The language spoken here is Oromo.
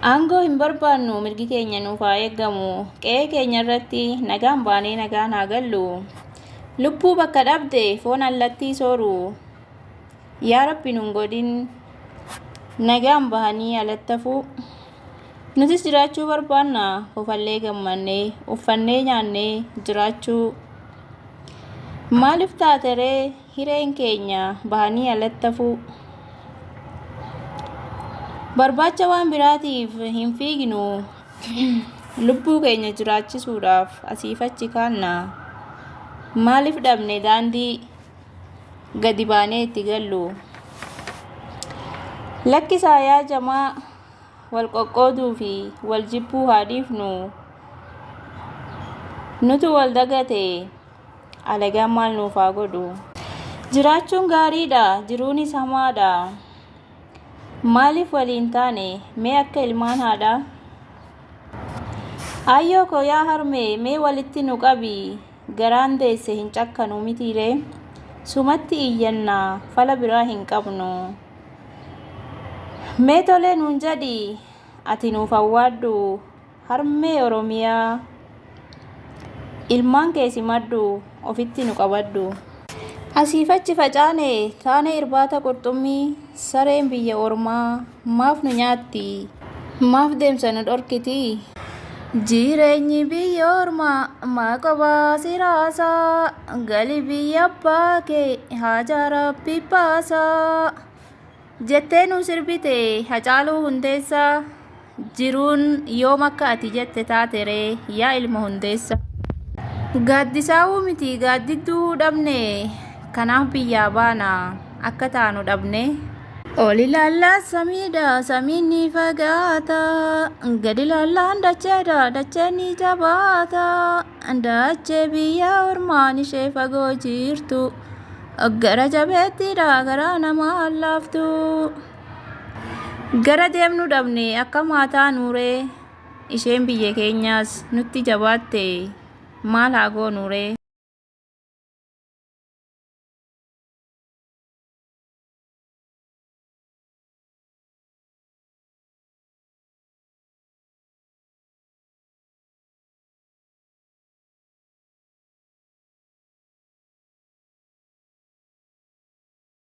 Aangoo hin barbaannu mirgi keenya nuuf haa eegamu. Qe'ee keenya irratti nagaan baanee nagaan haa gallu. Lubbuu bakka dhabde foon allattii sooru. Yaa Rabbi nun godhin nagaan bahanii alatti hafuu. Nutis jiraachuu barbaanna ufallee gammannee uffannee nyaannee jiraachuu. Maaliif taateree hireen keenya bahanii alatti hafuu. Barbaacha waan biraatiif hin fiignu. Lubbuu keenya jiraachisuudhaaf asiif achi kaanna. Maaliif dhabne daandii gadi baanee itti gallu. Lakkisaa yaa jamaa wal qoqqooduu fi wal jibbuu haa dhiifnu. Nutu wal dagate alagaan maal nuuf haa godhu. Jiraachuun gaariidha, jiruunis hamaadha. Maaliif waliin taane mee akka ilmaan haadha. Ayyoo koo yaa harme mee walitti nu qabi. Garaan deesse hin cakkanu mitiiree. Sumatti iyyannaa fala biraa hin qabnu. Mee tolee nuun jedhi ati nuuf awwaaddu. Harmee Oromiyaa ilmaan kee simaddu ofitti nu qabaddu. Asiif achi facaane taane irbaata qurxummii sareen biyya ormaa maaf nu nyaatti. Maaf deemsa nu dhorkiti. Jireenyi biyya ormaa maa qobaa siraasaa. Gali biyya abbaa kee haja Rabbi baasaa. Jettee nu sirbite Hacaaluu Hundeessaa. Jiruun yoom akka ati jette taateree yaa ilma Hundeessaa. Gaaddisaawuu miti gaaddidduu dhabne. Kanaaf biyyaa baana akka taanu dhabne. Ol ilaalaa samiidha samiin ni fagaata. Gadi ilaalaan dacheedha dacheen ni jabaata. Dachee biyya ormaan ishee fagoo jirtu. Gara jabeettiidha gara namaa laaftu. Gara deemnu dhabne akka maataa nuuree. Isheen biyya keenyaas nutti jabaatte maal haa goonuree.